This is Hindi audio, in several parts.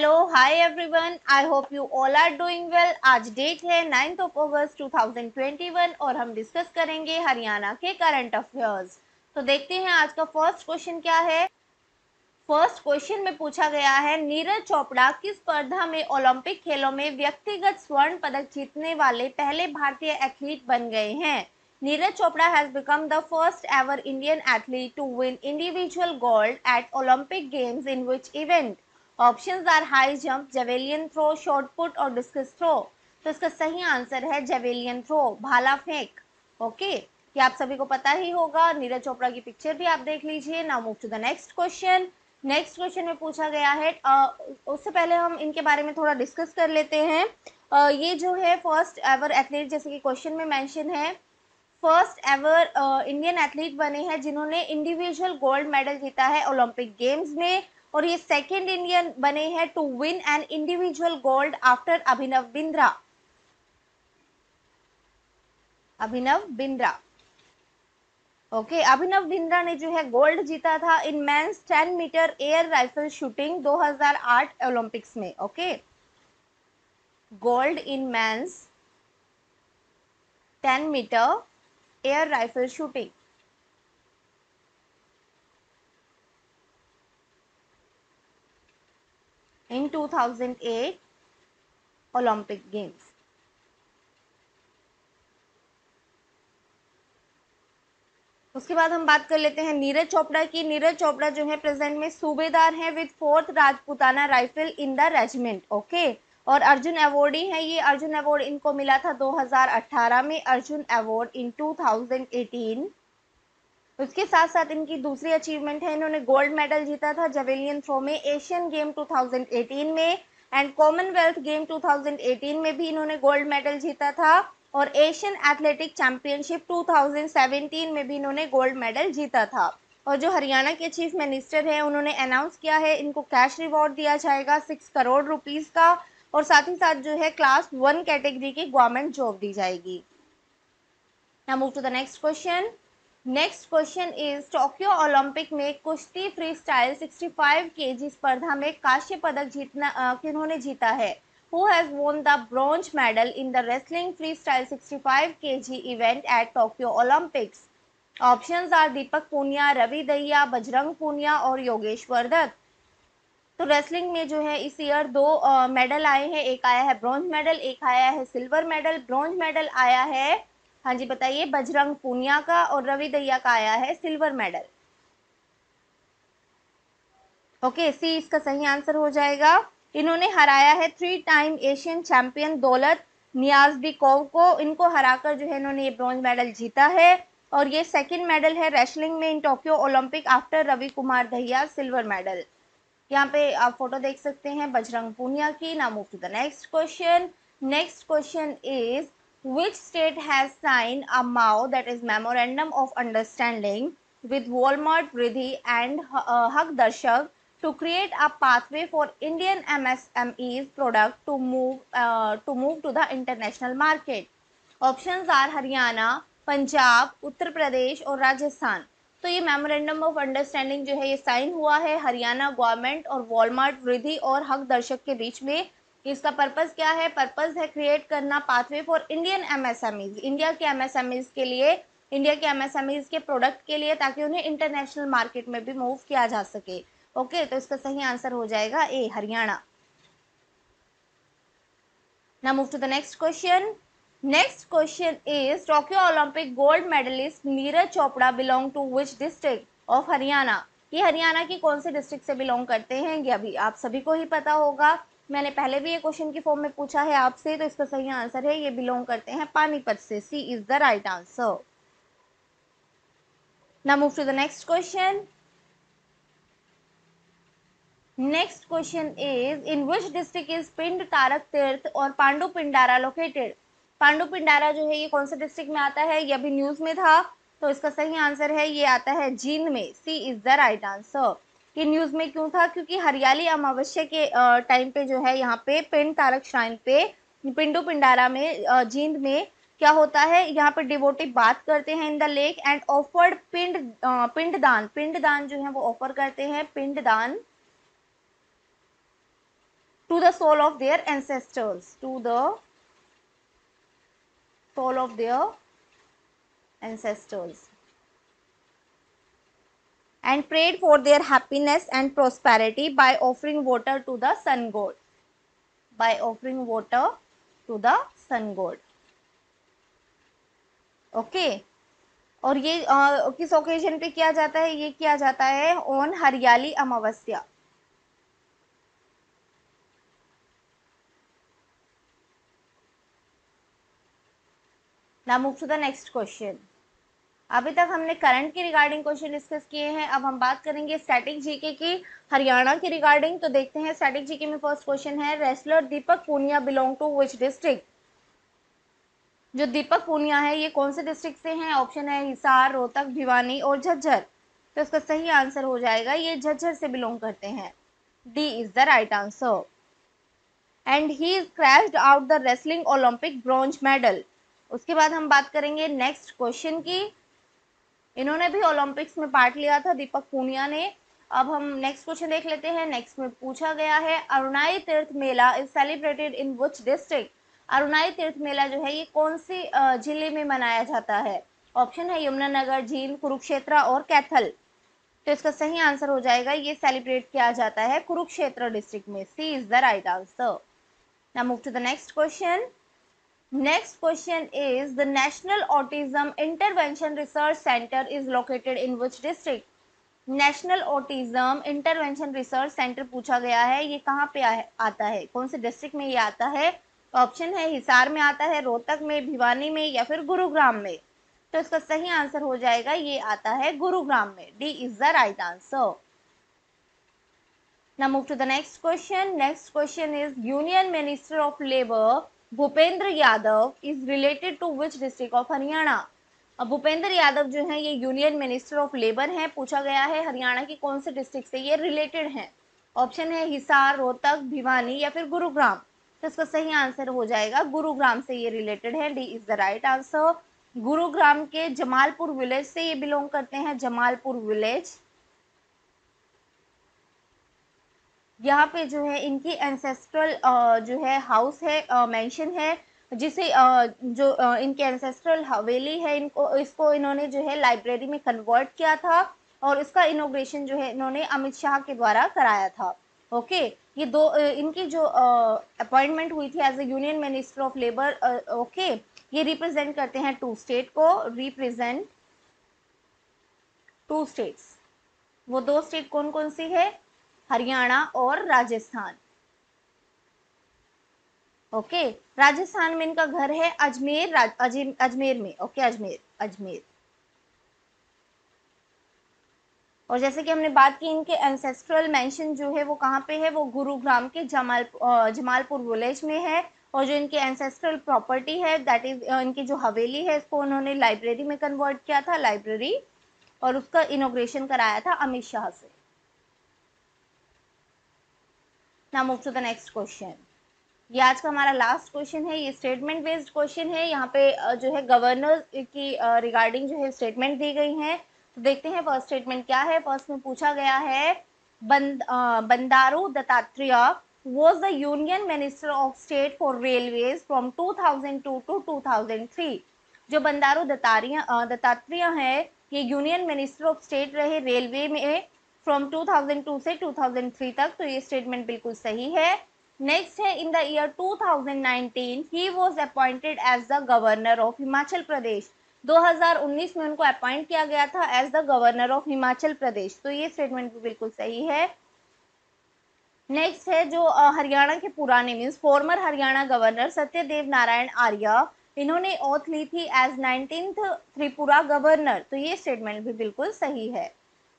Hello hi everyone, I hope you all are doing well. आज डेट है 9 अगस्त 2021 और हम डिस्कस करेंगे हरियाणा के करंट अफेयर्स। तो देखते हैं आज का फर्स्ट क्वेश्चन क्या है। फर्स्ट क्वेश्चन में पूछा गया है, नीरज चोपड़ा किस स्पर्धा में ओलंपिक खेलों में व्यक्तिगत स्वर्ण पदक जीतने वाले पहले भारतीय एथलीट बन गए हैं। Neeraj Chopra has become the first ever Indian athlete to win individual gold at Olympic games in which event. Options are high jump, javelin throw, shot put और डिस्कस थ्रो। तो इसका सही आंसर है जेवेलियन थ्रो, भाला फेंक। ओके, ये आप सभी को पता ही होगा। नीरज चोपड़ा की पिक्चर भी आप देख लीजिए। Now move to the next question. Next question में पूछा गया है, उससे पहले हम इनके बारे में थोड़ा डिस्कस कर लेते हैं। ये जो है फर्स्ट एवर एथलीट, जैसे कि क्वेश्चन में मेंशन है, फर्स्ट एवर इंडियन एथलीट बने हैं जिन्होंने इंडिविजुअल गोल्ड मेडल जीता है ओलंपिक गेम्स में। और ये सेकंड इंडियन बने हैं to win an individual gold after Abhinav Bindra. Abhinav Bindra, okay, Abhinav Bindra ने जो है गोल्ड जीता था in men's 10 metre air rifle shooting 2008 Olympics में। Okay, gold in men's 10 metre air rifle shooting. In 2008 Olympic games. उसके बाद हम बात कर लेते हैं नीरज चोपड़ा की। नीरज चोपड़ा जो है प्रेजेंट में सूबेदार हैं with 4th Rajputana rifle in the regiment. Okay, और अर्जुन अवार्डी है। ये अर्जुन अवार्ड इनको मिला था 2018 में, अर्जुन अवार्ड इन 2018। उसके साथ साथ इनकी दूसरी अचीवमेंट है, इन्होंने गोल्ड मेडल जीता था जेवेलियन थ्रो में एशियन गेम 2018 में, एंड कॉमनवेल्थ गेम 2018 में भी इन्होंने गोल्ड मेडल जीता था, और एशियन एथलेटिक चैंपियनशिप 2017 में भी इन्होंने गोल्ड मेडल जीता था। और जो हरियाणा के चीफ मिनिस्टर है, उन्होंने अनाउंस किया है इनको कैश रिवॉर्ड दिया जाएगा 6 करोड़ रुपीस का, और साथ ही साथ जो है क्लास 1 कैटेगरी की गवर्नमेंट जॉब दी जाएगी। Now move to the next question. Next question is, Tokyo Olympic में कुश्ती फ्री स्टाइल 65 केजी स्पर्धा में कांस्य पदक किन्होंने जीता है। Who has won the bronze medal in the wrestling freestyle 65 KG event at Tokyo Olympics. Options are Deepak Punia, Ravi Dahiya, Bajrang Punia और योगेश्वर दत्त। तो रेसलिंग में जो है इस ईयर 2 मेडल आए हैं, एक आया है ब्रॉन्ज मेडल, एक आया है सिल्वर मेडल। ब्रॉन्ज मेडल आया है, हाँ जी बताइए, बजरंग पूनिया का, और रवि दहिया का आया है सिल्वर मेडल। ओके, सी इसका सही आंसर हो जाएगा। इन्होंने हराया है 3 टाइम एशियन चैंपियन दौलत नियाज़बेकोव को। इनको हराकर जो है इन्होंने ये ब्रॉन्ज मेडल जीता है, और ये सेकंड मेडल है रेसलिंग में in Tokyo Olympic after Ravi Kumar Dahiya silver medal. यहाँ पे आप फोटो देख सकते हैं बजरंग पूनिया की। Now move to the next question. Next question is, which state has signed a MOU, that is Memorandum of Understanding, with Walmart, Riddhi and Haq Darshak to create a pathway for Indian MSMEs product to move to the international market. Options are Haryana, Punjab, Uttar Pradesh और राजस्थान। तो ये मेमोरेंडम ऑफ अंडरस्टैंडिंग जो है ये साइन हुआ है हरियाणा गवर्नमेंट और वॉलमार्ट, रिद्धि और हक दर्शक के बीच में। इसका पर्पस क्या है? पर्पस है क्रिएट करना pathway for Indian MSMEs, India के एमएसएमईज के लिए, इंडिया के एमएसएमईज के प्रोडक्ट के लिए, ताकि उन्हें इंटरनेशनल मार्केट में भी मूव किया जा सके। ओके, तो इसका सही आंसर हो जाएगा ए, Haryana. Now move to the next question. Next question is, Tokyo Olympic gold medalist Neeraj Chopra belong to which district of Haryana? ये हरियाणा की कौन से डिस्ट्रिक्ट से बिलोंग करते हैं? ये अभी आप सभी को ही पता होगा, मैंने पहले भी ये क्वेश्चन की फॉर्म में पूछा है आपसे। तो इसका सही आंसर है, ये बिलोंग करते हैं पानीपत से। C is the right answer. Now move to the next question. Next question is, in which district is Pind Tarak Tirth और पांडु पिंडारा लोकेटेड? पांडु पिंडारा जो है ये कौन से डिस्ट्रिक्ट में आता है? ये अभी न्यूज में था, तो इसका सही आंसर है ये आता है जींद में। C is the right answer. ये न्यूज में क्यों था? क्योंकि हरियाली अमावस्या के टाइम पे जो है यहाँ पे पिंड तारक श्राइन पे पिंडु पिंडारा में जींद में क्या होता है, यहाँ पे डिवोटी बात करते हैं in the lake and offered पिंडदान जो है वो ऑफर करते हैं पिंडदान। to the soul of their ancestors, to the soul of their ancestors, and prayed for their happiness and prosperity by offering water to the sun god, by offering water to the sun god. Okay और ये किस ओकेजन पे किया जाता है? ये किया जाता है on Hariyali Amavasya. Now move to the next question. अभी तक हमने करंट के रिगार्डिंग क्वेश्चन डिस्कस किए हैं, अब हम बात करेंगे स्टैटिक जीके की हरियाणा के रिगार्डिंग। तो देखते हैं स्टैटिक जीके में फर्स्ट क्वेश्चन है, wrestler Deepak Punia belong to which district? जो दीपक पूनिया है ये कौन से डिस्ट्रिक्ट से हैं? ऑप्शन है हिसार, रोहतक, भिवानी और झज्जर। तो इसका सही आंसर हो जाएगा ये झज्जर से बिलोंग करते हैं। D is the right answer. And he crashed out the wrestling Olympic bronze medal. उसके बाद हम बात करेंगे नेक्स्ट क्वेश्चन की। इन्होंने भी ओलंपिक्स में पार्ट लिया था, दीपक पूनिया ने। अब हम नेक्स्ट क्वेश्चन देख लेते हैं। नेक्स्ट में पूछा गया है, Arunai Tirth Mela is celebrated in which district? Arunai Tirth Mela जो है ये कौन सी जिले में मनाया जाता है? ऑप्शन है यमुनानगर, जींद, कुरुक्षेत्र और कैथल। तो इसका सही आंसर हो जाएगा ये सेलिब्रेट किया जाता है कुरुक्षेत्र डिस्ट्रिक्ट में। C is the right answer. Now move to the next question. Next question is, the National Autism Intervention Research Center is located in which district? National Autism Intervention Research Center पूछा गया है, ये कहाँ पे आता है, कौन से डिस्ट्रिक्ट में ये आता है? ऑप्शन है हिसार में आता है, रोहतक में, भिवानी में या फिर गुरुग्राम में। तो इसका सही आंसर हो जाएगा ये आता है गुरुग्राम में। D is the right answer. Now move to the next question. Next question is, Union Minister of Labour Bhupendra Yadav is related to which district of Haryana? अब भूपेंद्र यादव जो है ये यूनियन मिनिस्टर ऑफ लेबर हैं। पूछा गया है हरियाणा की कौन से डिस्ट्रिक्ट से ये रिलेटेड हैं? ऑप्शन है हिसार, रोहतक, भिवानी या फिर गुरुग्राम। तो इसका सही आंसर हो जाएगा गुरुग्राम से ये रिलेटेड है। D is the right answer. Gurugram के जमालपुर विलेज से ये बिलोंग करते हैं, जमालपुर विलेज। यहाँ पे जो है इनकी एंसेस्ट्रल जो है हाउस है, मेंशन है, जिसे जो इनके एंसेस्ट्रल हवेली है, इसको इन्होंने जो है लाइब्रेरी में कन्वर्ट किया था और इसका इनोग्रेशन जो है इन्होंने अमित शाह के द्वारा कराया था। ओके ये दो इनकी जो अपॉइंटमेंट हुई थी as a union minister of labour. Okay ये रिप्रेजेंट करते हैं टू स्टेट को, रिप्रेजेंट टू स्टेट्स। वो दो स्टेट कौन कौन सी है? हरियाणा और राजस्थान। ओके राजस्थान में इनका घर है अजमेर, अजमेर में। ओके अजमेर। और जैसे कि हमने बात की इनके एंसेस्ट्रल मेंशन जो है वो कहाँ पे है? वो गुरुग्राम के जमालपुर विलेज में है। और जो इनके एंसेस्ट्रल प्रॉपर्टी है दैट इज इनकी जो हवेली है इसको उन्होंने लाइब्रेरी में कन्वर्ट किया था, लाइब्रेरी, और उसका इनोग्रेशन कराया था अमित शाह से। Now move to the next question. ये आज का हमारा लास्ट क्वेश्चन है, ये स्टेटमेंट बेस्ड क्वेश्चन है। यहाँ पे जो है गवर्नर की रिगार्डिंग जो है स्टेटमेंट दी गई है। तो देखते हैं फर्स्ट स्टेटमेंट क्या है। फर्स्ट में पूछा गया है, Bandaru Dattatreya was the union minister of state for railways from 2002 to 2003। जो बंडारू दत्तात्रेय है ये यूनियन मिनिस्टर ऑफ स्टेट रहे रेलवे में फ्रॉम 2002 से 2003 तक। तो ये स्टेटमेंट बिल्कुल सही है। नेक्स्ट है, in the year 2019 he was appointed as the governor of Himachal Pradesh. 2019 में उनको अपॉइंट किया गया था as the governor of Himachal Pradesh. तो ये स्टेटमेंट भी बिल्कुल सही है। नेक्स्ट है, जो हरियाणा के पुराने means former Haryana governor Satyadev Narayan Arya, इन्होंने ओथ ली थी एज 19th त्रिपुरा गवर्नर। तो ये स्टेटमेंट भी बिल्कुल सही है।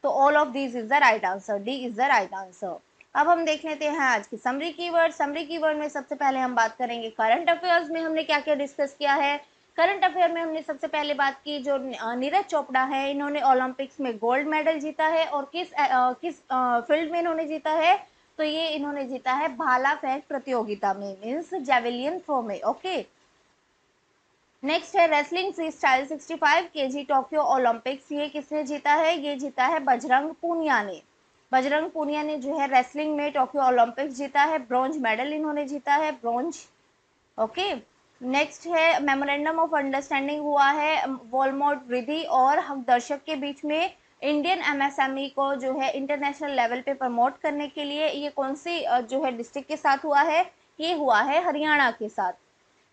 तो all of this is the right answer. D is the right answer. अब हम देख लेते हैं आज की समरी कीवर्ड। समरी कीवर्ड में सबसे पहले हम बात करेंगे करंट अफेयर्स में हमने क्या क्या डिस्कस किया है। करंट अफेयर में हमने सबसे पहले बात की जो नीरज चोपड़ा है इन्होंने ओलंपिक्स में गोल्ड मेडल जीता है और किस फील्ड में इन्होंने जीता है? तो ये इन्होंने जीता है भाला फेंक प्रतियोगिता में, मीन्स जेवेलियन थ्रो में। ओके नेक्स्ट है wrestling freestyle 65 kg Tokyo Olympics, ये किसने जीता है? ये जीता है बजरंग पूनिया ने। बजरंग पूनिया ने जो है रेसलिंग में टोक्यो ओलंपिक्स जीता है, ब्रॉन्ज मेडल इन्होंने जीता है, ब्रॉन्ज। ओके, नेक्स्ट है मेमोरेंडम ऑफ अंडरस्टैंडिंग हुआ है वॉलमार्ट वृद्धि और हक दर्शक के बीच में इंडियन एमएसएमई को जो है इंटरनेशनल लेवल पे प्रमोट करने के लिए। ये कौन सी जो है डिस्ट्रिक्ट के साथ हुआ है? ये हुआ है हरियाणा के साथ।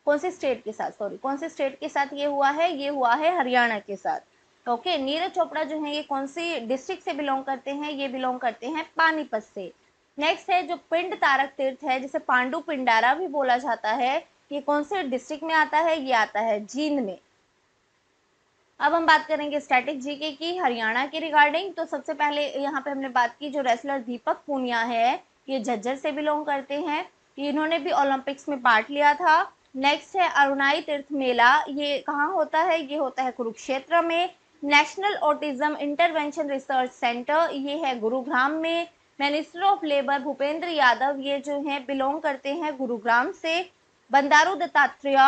कौन सी स्टेट के साथ, सॉरी, कौन सी स्टेट के साथ ये हुआ है? ये हुआ है हरियाणा के साथ। ओके, नीरज चोपड़ा जो है ये कौन सी डिस्ट्रिक्ट से बिलोंग करते हैं? ये बिलोंग करते हैं पानीपत से। नेक्स्ट है जो पिंड तारक तीर्थ है, जिसे पांडु पिंडारा भी बोला जाता है, ये कौन से डिस्ट्रिक्ट में आता है? ये आता है जींद में। अब हम बात करेंगे स्टैटिक जीके की हरियाणा के रिगार्डिंग। तो सबसे पहले यहाँ पे हमने बात की, जो रेसलर दीपक पूनिया है ये झज्जर से बिलोंग करते हैं, इन्होंने भी ओलंपिक्स में पार्ट लिया था। नेक्स्ट है अरुणाई तीर्थ मेला, ये कहाँ होता है? ये होता है कुरुक्षेत्र में। National autism intervention research centre, ये है गुरुग्राम में। Minister of labour Bhupendra Yadav, ये जो है बिलोंग करते हैं गुरुग्राम से। बंडारू दत्तात्रेय,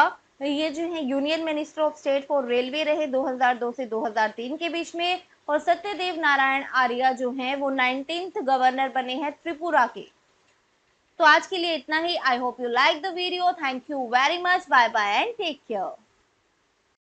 ये जो है union minister of state for railway रहे 2002 से 2003 के बीच में। और सत्यदेव नारायण आर्य जो हैं वो 19th गवर्नर बने हैं त्रिपुरा के। तो आज के लिए इतना ही। I hope you like the video. Thank you very much. Bye bye and take care.